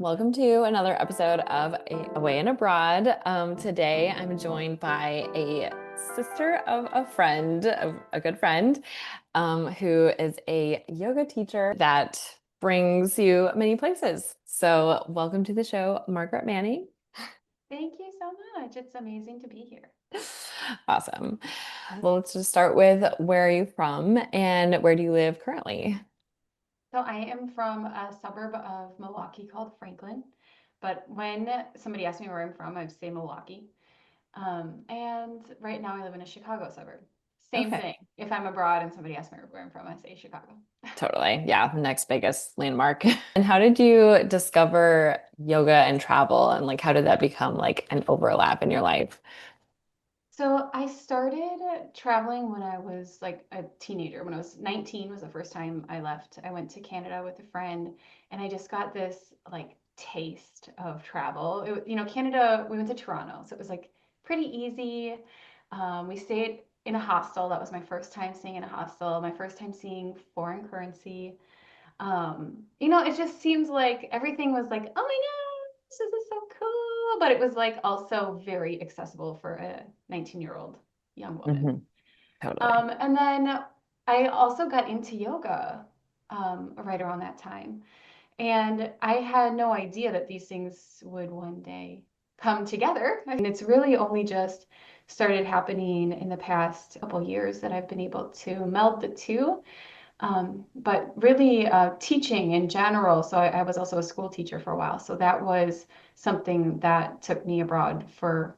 Welcome to another episode of Away and Abroad. Today I'm joined by a sister of a friend, of a good friend, who is a yoga teacher that brings you many places. So, welcome to the show, Margaret Manning. Thank you so much. It's amazing to be here. Awesome. Well, let's just start with where are you from and where do you live currently? So I am from a suburb of Milwaukee called Franklin, but when somebody asks me where I'm from, I say Milwaukee. And right now I live in a Chicago suburb. Same Okay. thing. If I'm abroad and somebody asks me where I'm from, I say Chicago. Totally. Yeah, the next biggest landmark. And how did you discover yoga and travel and like how did that become like an overlap in your life? So I started traveling when I was like a teenager. When I was 19 was the first time I left. I went to Canada with a friend and I just got this like taste of travel. Canada, we went to Toronto, so it was like pretty easy. We stayed in a hostel. That was my first time staying in a hostel, my first time seeing foreign currency. It just seems like everything was like, oh my God, this is so cool. But it was like also very accessible for a 19-year-old young woman. Hmm. Totally. And then I also got into yoga right around that time. And I had no idea that these things would one day come together. And it's really only just started happening in the past couple years that I've been able to meld the two. But really, teaching in general. So I was also a school teacher for a while. So that was something that took me abroad for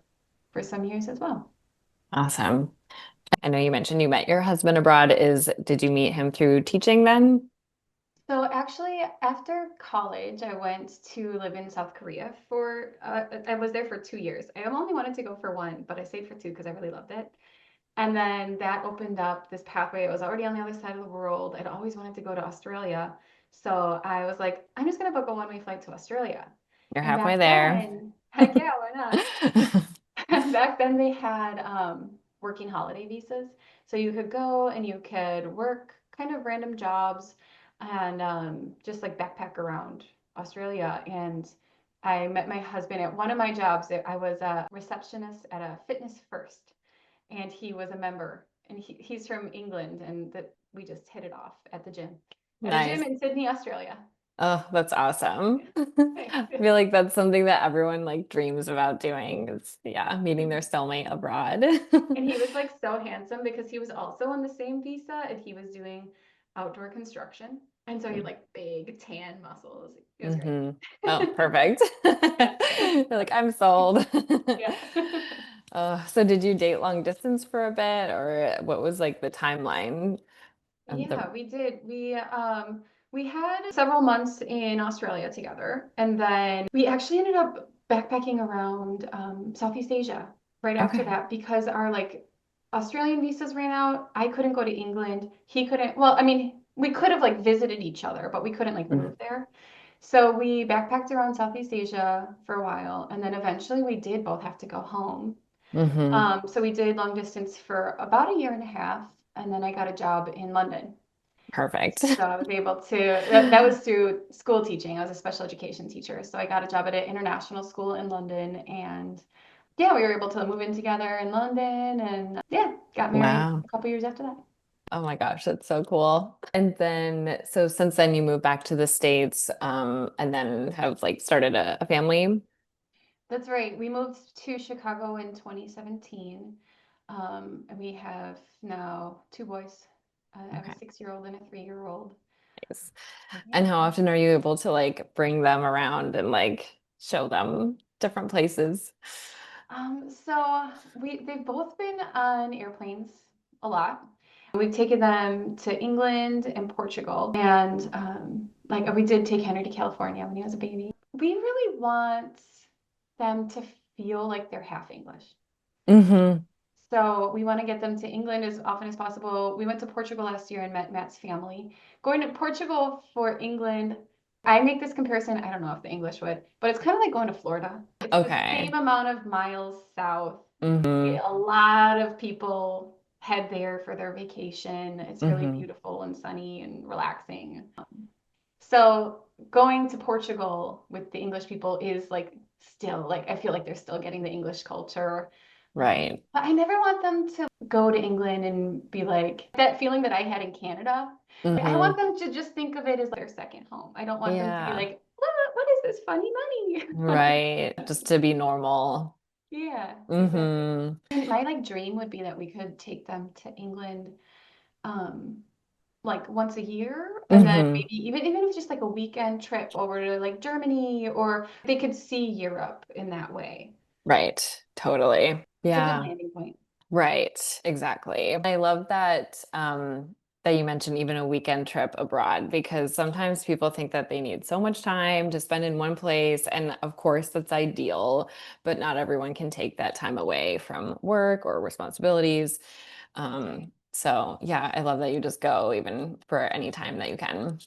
some years as well. Awesome. I know you mentioned you met your husband abroad. Did you meet him through teaching then? So actually, after college, I went to live in South Korea I was there for 2 years. I only wanted to go for one, but I stayed for two because I really loved it. And then that opened up this pathway. I was already on the other side of the world. I'd always wanted to go to Australia. So I was like, I'm just going to book a one-way flight to Australia. You're And halfway back there. then, heck yeah, why not? Back then they had working holiday visas. So you could go and you could work kind of random jobs and just like backpack around Australia. And I met my husband at one of my jobs. I was a receptionist at a Fitness First, and he was a member. And he's from England, and that we just hit it off at a gym Nice. in Sydney, Australia. Oh, that's awesome. Thanks. I feel like that's something that everyone like dreams about doing. Is yeah, meeting their soulmate abroad. And he was like so handsome because he was also on the same visa and he was doing outdoor construction. And so he had like big tan muscles. It was great. Hmm. Oh, perfect. Yeah. You're like, I'm sold. Yeah. So did you date long distance for a bit, or what was like the timeline of the? Yeah, we did. We had several months in Australia together, and then we actually ended up backpacking around Southeast Asia right after Okay. that because our like Australian visas ran out. I couldn't go to England. He couldn't. Well, I mean, we could have like visited each other, but we couldn't like move there. So we backpacked around Southeast Asia for a while, and then eventually we did both have to go home. Mm-hmm. So we did long distance for about a year and a half, and then I got a job in London. Perfect. So I was able to, that was through school teaching. I was a special education teacher. So I got a job at an international school in London. And yeah, we were able to move in together in London and yeah, got married Wow. a couple years after that. Oh my gosh, that's so cool. And then, so since then you moved back to the States, and then have like started a family. That's right. We moved to Chicago in 2017. And we have now two boys. I have a Okay. 6-year-old and a 3-year-old. Nice. And Yeah. how often are you able to like bring them around and like show them different places? They've both been on airplanes a lot. We've taken them to England and Portugal, and like we did take Henry to California when he was a baby. We really want them to feel like they're half English. Hmm. So we want to get them to England as often as possible. We went to Portugal last year and met Matt's family. Going to Portugal for England, I make this comparison. I don't know if the English would, but it's kind of like going to Florida. It's the same Okay. amount of miles south. Hmm. A lot of people head there for their vacation. It's really Hmm. beautiful and sunny and relaxing. So going to Portugal with the English people is like still like I feel like they're still getting the English culture. Right. But I never want them to go to England and be like that feeling that I had in Canada. I want Hmm. them to just think of it as like their second home. I don't want them to be Yeah. like, what is this funny money? Right. Just to be normal. Yeah, exactly. Hmm. And my like dream would be that we could take them to England um like once a year and then Hmm. maybe even if it's just like a weekend trip over to like Germany or they could see Europe in that way. Right. Totally. It's a good Yeah. landing point. Right. Exactly. I love that that you mentioned even a weekend trip abroad because sometimes people think that they need so much time to spend in one place. And of course, that's ideal, but not everyone can take that time away from work or responsibilities. That's right. So yeah, I love that you just go even for any time that you can.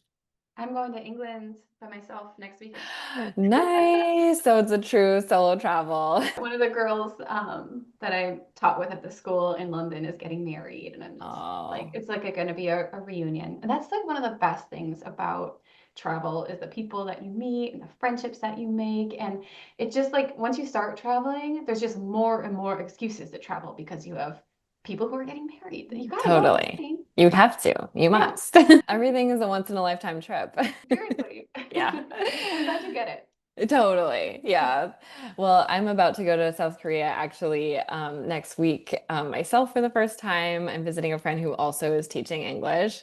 I'm going to England by myself next weekend. Nice. So it's a true solo travel. One of the girls that I taught with at the school in London is getting married, and I'm just like, Oh, it's like going to be a reunion. And that's like one of the best things about travel is the people that you meet and the friendships that you make. And it's just like once you start traveling, there's just more and more excuses to travel because you have people who are getting married. You got to go to the totally. wedding. You'd have to. You Yeah, must. Everything is a once in a lifetime trip. seriously. Yeah. I'm glad you get it. Totally. Yeah. Well, I'm about to go to South Korea actually next week myself for the first time. I'm visiting a friend who also is teaching English.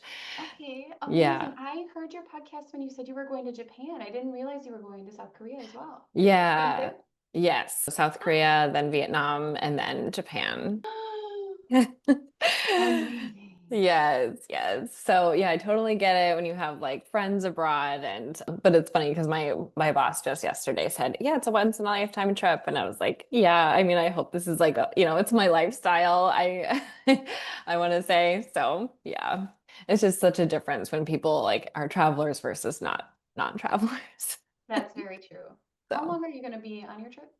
Okay, Yeah. amazing. I heard your podcast when you said you were going to Japan. I didn't realize you were going to South Korea as well. Same Yeah. thing? Yes. South Korea, then Vietnam, and then Japan. Amazing. Yes, yes. So yeah, I totally get it when you have like friends abroad and but it's funny because my boss just yesterday said, "Yeah, it's a once in a lifetime trip." And I was like, "Yeah, I mean, I hope this is like it's my lifestyle." I I want to say. So, yeah. It's just such a difference when people like are travelers versus not non-travelers. That's very true. How So, long are you going to be on your trip?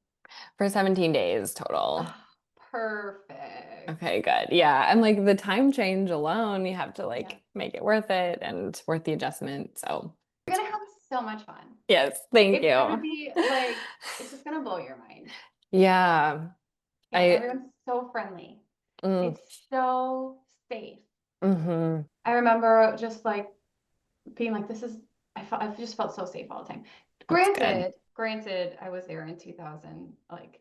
for 17 days total. Oh, perfect. Okay, good. Yeah. And like the time change alone, you have to Yeah. like make it worth it and worth the adjustment. So, You're going to have so much fun. yes, thank It's going to you. be like, it's just going to blow your mind. Yeah. And I everyone's so friendly. mm, It's so safe. hmm. I remember just like being like, this is, I've just felt so safe all the time. That's good. Granted, I was there in 2000, like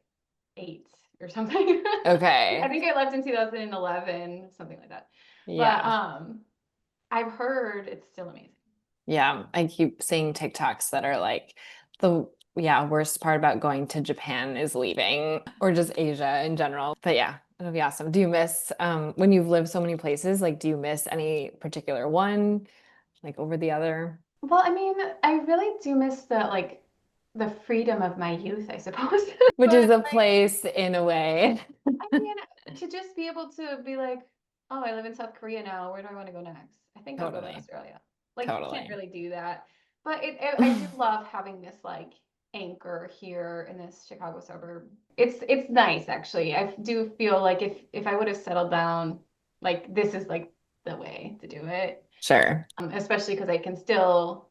8 or something. I Okay. think I left in 2011, something like that. But Yeah. I've heard it's still amazing. Yeah. I keep seeing TikToks that are like the worst part about going to Japan is leaving or just Asia in general. But yeah, it'll be awesome. Do you miss when you've lived so many places, like do you miss any particular one like over the other? Well, I mean, I really do miss the freedom of my youth, I suppose. Which is But a like, place in a way. I mean, to just be able to be like, oh, I live in South Korea now. Where do I want to go next? I think I'll go to Totally. Australia. Like, you can't Totally. really do that. But I do love having this like anchor here in this Chicago suburb. It's nice actually. I do feel like if I would have settled down, like this is like the way to do it. Sure. Especially because I can still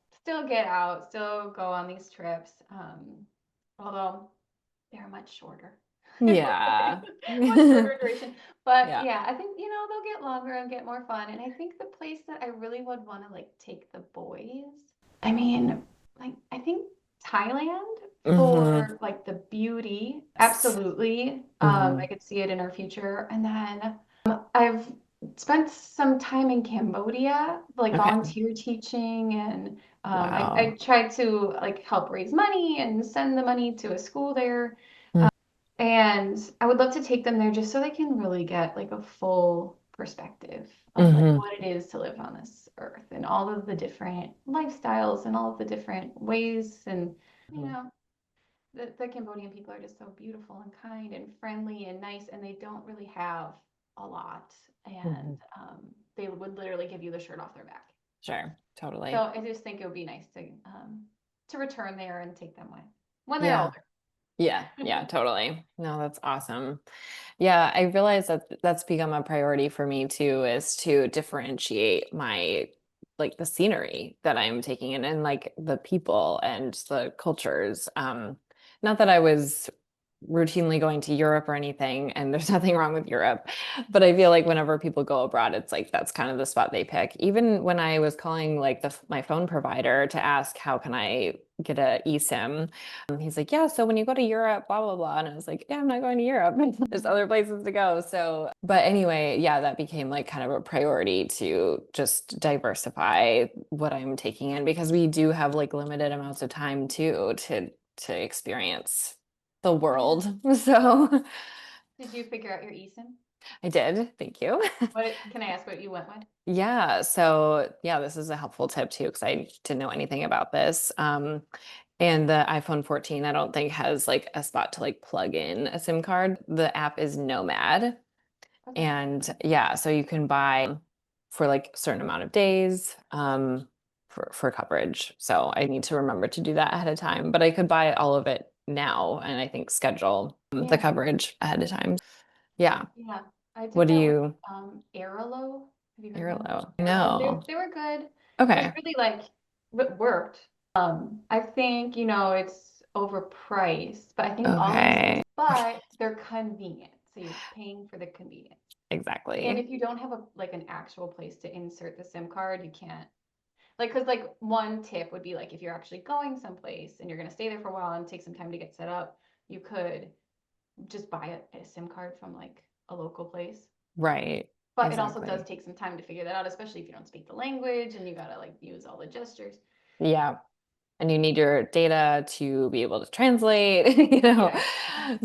get out, still go on these trips. Although they're much shorter. Yeah. Much shorter duration. But Yeah. yeah, I think, they'll get longer and get more fun. And I think the place that I really would want to like take the boys, I mean, like I think Thailand Hmm. for like the beauty. Absolutely. I Hmm. could see it in our future. And then I've spent some time in Cambodia, like Okay. volunteer teaching, and I Wow. tried to like help raise money and send the money to a school there. Mm. And I would love to take them there just so they can really get like a full perspective of like Hmm. what it is to live on this earth and all of the different lifestyles and all of the different ways. And, you know, the Cambodian people are just so beautiful and kind and friendly and nice, and they don't really have a lot. Hmm. And they would literally give you the shirt off their back. Sure. So Totally. I just think it would be nice to return there and take them with when they're Yeah. older. Yeah. Yeah. Totally. No, that's awesome. Yeah. I realize that that's become a priority for me too, is to differentiate my like the scenery that I'm taking in and like the people and the cultures. Not that I was routinely going to Europe or anything, and there's nothing wrong with Europe, but I feel like whenever people go abroad, it's like that's kind of the spot they pick. Even when I was calling like my phone provider to ask how can I get a eSIM, he's like, yeah, so when you go to Europe, blah blah blah, and I was like, yeah, I'm not going to Europe. There's other places to go. So, but anyway, yeah, that became like kind of a priority to just diversify what I'm taking in because we do have like limited amounts of time too to experience the Yeah. world. So Did you figure out your eSIM? I did. Thank you. What can I ask what you went with? Yeah. So yeah, this is a helpful tip too, because I didn't know anything about this. And the iPhone 14, I don't think has like a spot to like plug in a SIM card. The app is Nomad. Okay. And yeah, so you can buy for like a certain amount of days for coverage. So I need to remember to do that ahead of time, but I could buy all of it now and I think schedule the Yeah. coverage ahead of time. Yeah. Yeah. I did What do that with you, Airalo. Have you heard of them? Airlo? Airalo. No. They were good. It was Okay. really like it worked. I think, it's overpriced, but I think all Okay. but they're convenient. So you're paying for the convenience. And Exactly. if you don't have an actual place to insert the SIM card, you can't because like one tip would be like if you're actually going someplace and you're gonna stay there for a while and take some time to get set up, you could just buy a SIM card from like a local place. Right. But it also does Exactly. take some time to figure that out, especially if you don't speak the language and you gotta like use all the gestures. Yeah. And you need your data to be able to translate, Yeah.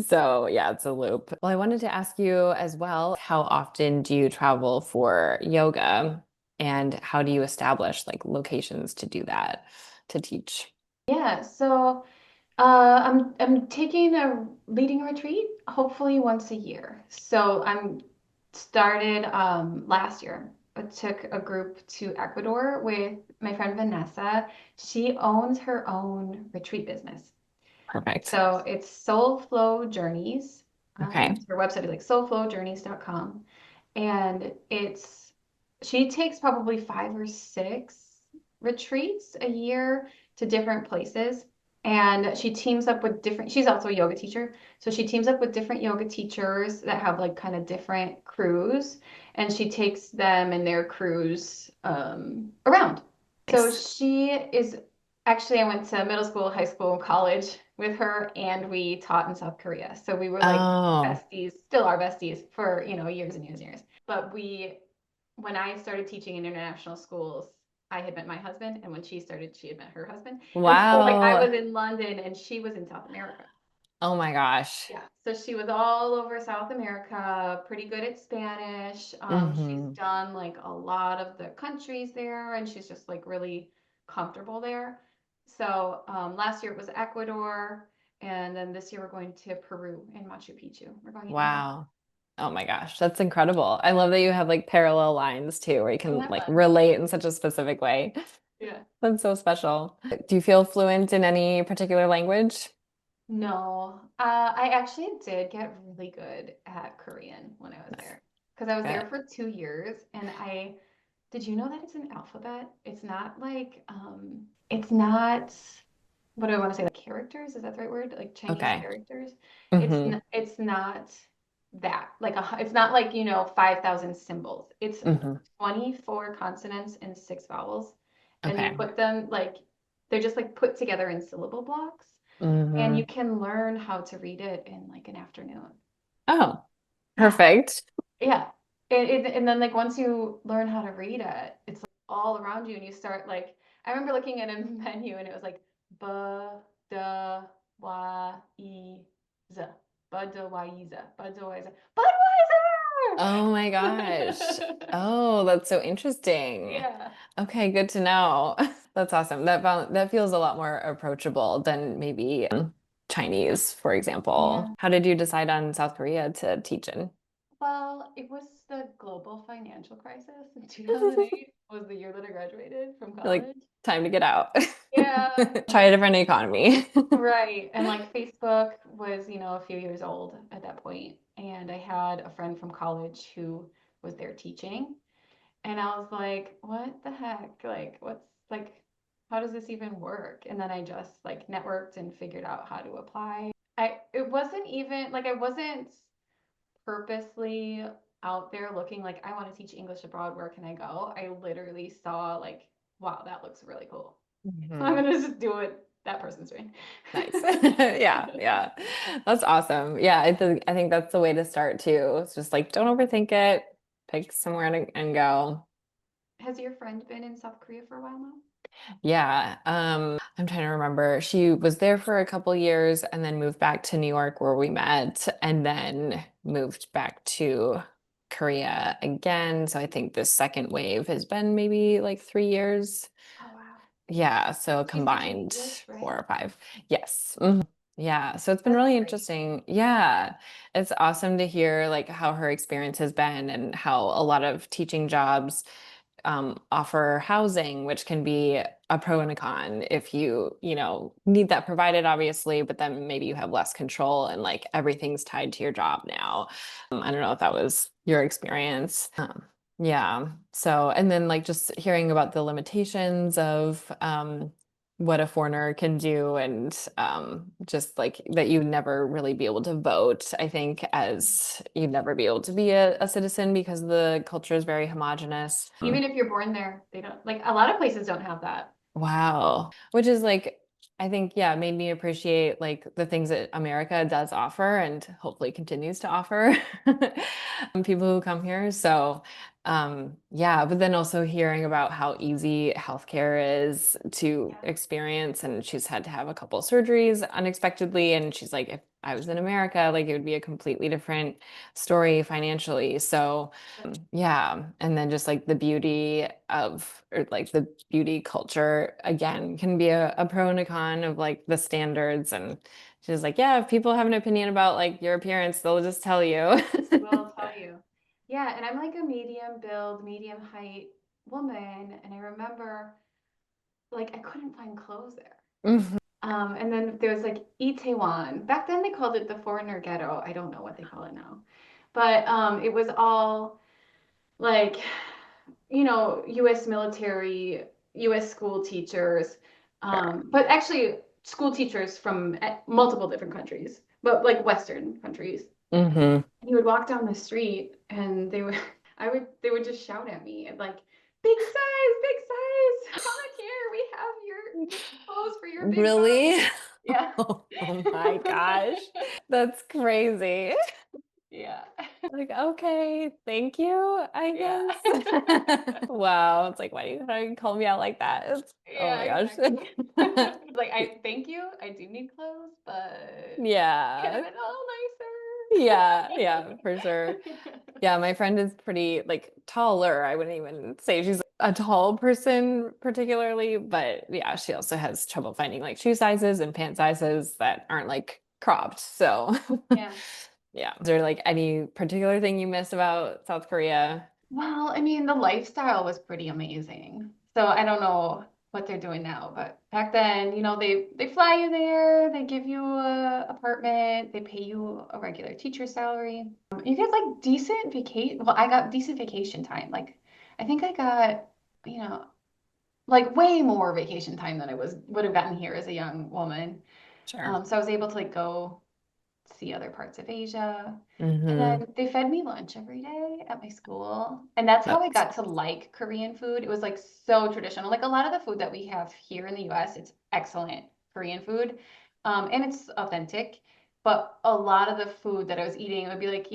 So yeah, it's a loop. Well, I wanted to ask you as well, how often do you travel for yoga and how do you establish like locations to do that, to teach? Yeah. So I'm taking a leading retreat hopefully once a year. So I'm started last year. I took a group to Ecuador with my friend Vanessa. She owns her own retreat business. Perfect. So it's SoulFlow Journeys. Okay. Her website is like soulflowjourneys.com. And she takes probably 5 or 6 retreats a year to different places. And she teams up with she's also a yoga teacher. So she teams up with different yoga teachers that have like kind of different crews. And she takes them and their crews around. So Nice. she is actually, I went to middle school, high school, and college with her, and we taught in South Korea. So we were like Oh, besties, still are besties for, years and years and years. But when I started teaching in international schools, I had met my husband, and when she started, she had met her husband. And so like I wow. was in London and she was in South America. Oh my gosh. Yeah, so she was all over South America, pretty good at Spanish. She's Hmm. done like a lot of the countries there, and she's just like really comfortable there. So last year it was Ecuador, and then this year we're going to Peru and Machu Picchu. We're going in April. Wow. Oh my gosh, that's incredible. I love that you have like parallel lines too, where you can Isn't that like fun? relate in such a specific way. Yeah. That's so special. Do you feel fluent in any particular language? No, I actually did get really good at Korean when I was there because I was there Good. for 2 years, and did you know that it's an alphabet? It's not, what do I want to say? Like characters? Is that the right word? Like Chinese Okay. characters? Hmm. It's not that. It's not like, 5,000 symbols. It's Hmm. 24 consonants and 6 vowels. And you Okay. put them they're just like put together in syllable blocks. And you Hmm. can learn how to read it in like an afternoon. Oh, Yeah. perfect. Yeah. And then like once you learn how to read it, it's like all around you and you start like I remember looking at a menu and it was like ba da wa I za Budweiser Budweiser Oh my gosh. Budweiser. Oh, that's so interesting. Yeah. Okay, good to know. That's awesome. That feels a lot more approachable than maybe Chinese, for example. Yeah. How did you decide on South Korea to teach in? Well, it was the global financial crisis in 2008 was the year that I graduated from Like, college. time to get out. Yeah. Try a different economy. Right. And like Facebook was, a few years old at that point, and I had a friend from college who was there teaching. And I was like, what the heck? Like, what's like, how does this even work? And then I just like networked and figured out how to apply. It wasn't even like I wasn't purposely out there looking like I want to teach English abroad. Where can I go? I literally saw like, wow, that looks really cool. So I'm Mhm. gonna just do what that person's doing. Nice. Yeah, yeah. That's awesome. Yeah, I think that's the way to start too. It's just like don't overthink it. Pick somewhere and go. Has your friend been in South Korea for a while now? Yeah. I'm trying to remember. She was there for a couple years and then moved back to New York where we met and then moved back to Korea again. So I think the second wave has been maybe like 3 years. Oh wow. Yeah, so She's teaching combined English, right? 4 or 5. Yes. Mhm. Yeah, so it's been That's really great. interesting. Yeah, it's awesome to hear like how her experience has been and how a lot of teaching jobs offer housing, which can be a pro and a con if you need that provided, obviously, but then maybe you have less control and like everything's tied to your job now. I don't know if that was your experience. Yeah. So, and then like just hearing about the limitations of what a foreigner can do and just like that you'd never really be able to vote, I think, as you'd never be able to be a citizen because the culture is very homogenous. Even if you're born there, they don't like a lot of places don't have that. Wow. Which is like, I think, yeah, made me appreciate like the things that America does offer and hopefully continues to offer people who come here. So, yeah, but then also hearing about how easy healthcare is to Yeah. experience. And she's had to have a couple surgeries unexpectedly. And she's like, if I was in America, like it would be a completely different story financially. So, yeah. And then just like the beauty of, or like the beauty culture again can be a pro and a con of like the standards. And she's like, yeah, if people have an opinion about like your appearance, they'll just tell you. Will tell you. Yeah, and I'm like a medium build, medium height woman, and I remember like I couldn't find clothes there. Mhm. And then there was like Itaewon. Back then they called it the foreigner ghetto. I don't know what they call it now. But it was all like, US military, US school teachers, Sure. but actually school teachers from multiple different countries, but like Western countries. Hmm. And you would walk down the street and they would just shout at me and like, big size, come in here. We have your clothes for your big Really? size. Yeah. Oh my gosh. That's crazy. Yeah. Like, okay, thank you, I Yeah. guess. Wow. It's like, why do you gotta call me out like that? Oh Yeah, my exactly. gosh. Like I thank you. I do need clothes, but could have Yeah. been a Yeah, little yeah, for sure. nicer. Yeah, my friend is pretty like taller. I wouldn't even say she's a tall person particularly, but yeah, she also has trouble finding like shoe sizes and pant sizes that aren't like cropped. So, Yeah. yeah. Is there like any particular thing you miss about South Korea? Well, I mean, the lifestyle was pretty amazing. So I don't know what they're doing now, but back then, they fly you there, they give you a apartment, they pay you a regular teacher salary. You get like decent vacation. Well, I got decent vacation time. Like I think I got, you know, like way more vacation time than I would have gotten here as a young woman. Sure. So I was able to like go see other parts of Asia. And Mm-hmm. then they fed me lunch every day at my school. And that's how I That's got to like Korean food. It was like so traditional. Like a lot of the food that we have here in the US, it's excellent Korean food. And it's authentic. But a lot of the food that I was eating, it would be like,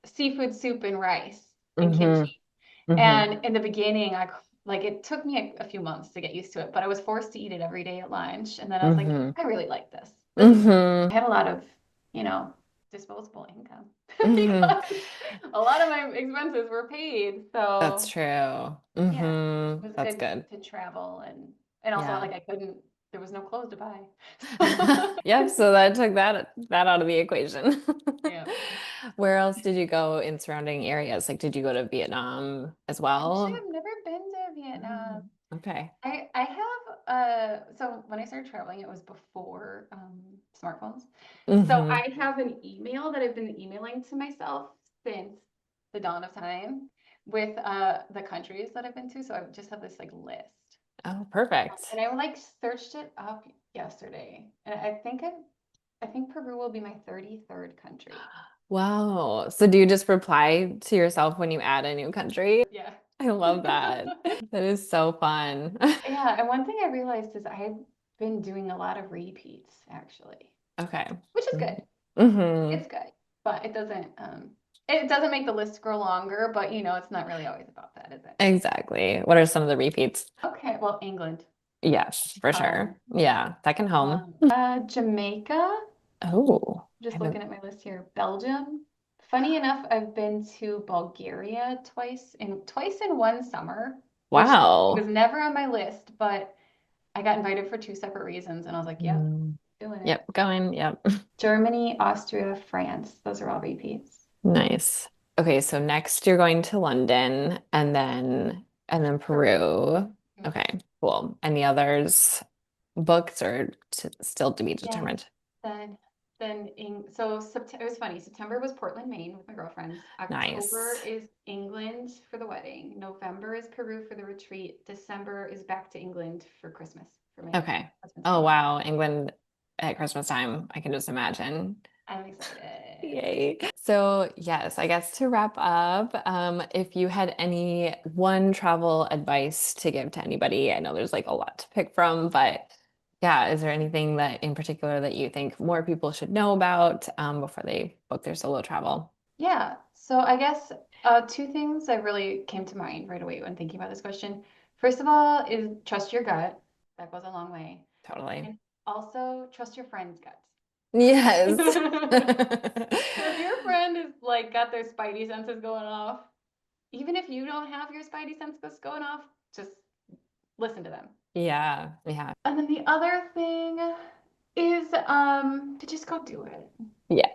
seafood soup and rice and mm-hmm. kimchi. Mm-hmm. And in the beginning, like it took me a few months to get used to it, but I was forced to eat it every day at lunch. And then I was like, Mm-hmm. I really like this. This is good. Mm-hmm. I had a lot of, you know, disposable income Mm-hmm. because a lot of my expenses were paid. That's So true. yeah, Mm-hmm. it was That's good good. to travel and also Yeah. like I couldn't, there was no clothes to buy. Yep, so that took that out of the equation. Yeah. Where else did you go in surrounding areas? Like, did you go to Vietnam as Actually, well? I've never been to Vietnam. Mm, okay. I have so when I started traveling, it was before smartphones. So I have an email that I've been emailing to myself since the dawn of time. with the countries that I've been to. So I just have this like list. Oh, perfect. And I like searched it up yesterday. And I think Peru will be my 33rd country. Wow. So do you just reply to yourself when you add a new country? Yeah. I love that. That is so fun. Yeah, and one thing I realized is I've been doing a lot of repeats actually, Okay. which is good. Mm-hmm. It's good, but it doesn't make the list grow longer, but you know, it's not really always about that, is it? Exactly. What are some of the repeats? Okay, well, England, Yes, for sure. um, Yeah, second home. Jamaica, Oh, I just haven't. looking at my list here, Belgium. Funny enough, I've been to Bulgaria twice in one summer, which was Wow. never on my list, but I got invited for two separate reasons, and I was like, yep, Mm. doing it. Yep, going. Yep. Germany, Austria, France. Those are all repeats. Nice. Okay, so next you're going to London and then Peru. Peru. Mhm. Okay, cool. Any others booked or still to be Yes. determined? Then so September, it was funny. September was Portland, Maine with my girlfriends. October Nice. is England for the wedding. November is Peru for the retreat. December is back to England for Christmas for my Okay. husband's Oh, family. wow. England at Christmas time. I can just imagine. I'm excited. Yay. So, yes, I guess to wrap up, if you had any one travel advice to give to anybody, I know there's like a lot to pick from, but yeah, is there anything that in particular that you think more people should know about before they book their solo travel? Yeah. So I guess two things that really came to mind right away when thinking about this question. First of all, is trust your gut. That goes a long way. Totally. And also trust your friend's guts. Yes. So if your friend is like got their spidey senses going off, even if you don't have your spidey senses going off, just listen to them. Yeah. Yeah. And then the other thing is to just go do it. Yeah.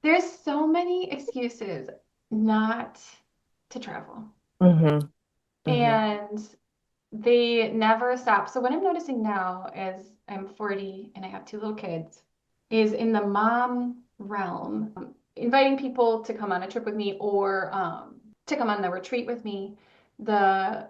There's so many excuses not to travel. Hmm. Hmm. And they never stop. So what I'm noticing now as I'm 40 and I have two little kids is in the mom realm, inviting people to come on a trip with me or to come on the retreat with me. The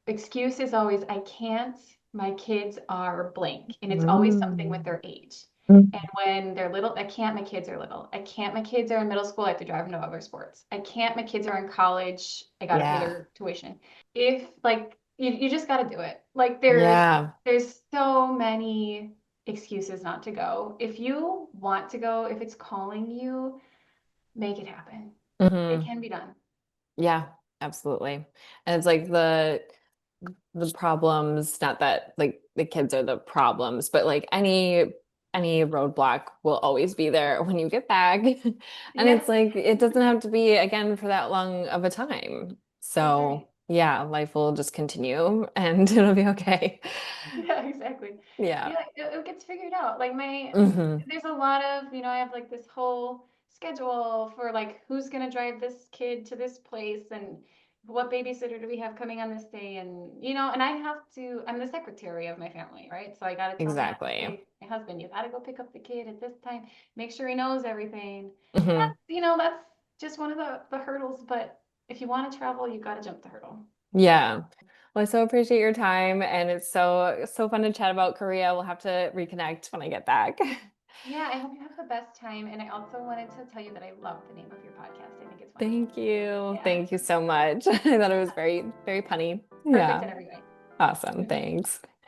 excuse is always, I can't, my kids are blank. And it's always something with their age. And when they're little, I can't, my kids are little. I can't, my kids are in middle school, I have to drive them to other sports. I can't, my kids are in college, I got to pay Yeah. their tuition. If like, you just got to do it. Like Yeah. there's so many excuses not to go. If you want to go, if it's calling you, make it happen. It Hmm. can be done. Yeah, absolutely. And it's like the problems, not that like the kids are the problems, but like any roadblock will always be there when you get back. And Yeah, it's like it doesn't have to be again for that long of a time. that's right. So yeah, life will just continue and it'll be okay. Yeah, exactly. Yeah. Yeah, it gets figured out. Like Hmm. there's a lot of, you know, I have like this whole schedule for like who's gonna drive this kid to this place and what babysitter do we have coming on this day and you know, and I'm the secretary of my family, right? So I gotta tell Exactly. my husband, you gotta go pick up the kid at this time, make sure he knows everything. And Hmm. that's, you know, that's just one of the hurdles, but if you want to travel, you gotta jump the hurdle. Yeah. Well, I so appreciate your time and it's so fun to chat about Korea. We'll have to reconnect when I get back. Yeah, I hope you have the best time. And I also wanted to tell you that I love the name of your podcast. I think it's wonderful. Thank you. Yeah, Thank you so much. I thought it was very, very punny. perfect Yeah. in every way. Awesome. Thanks.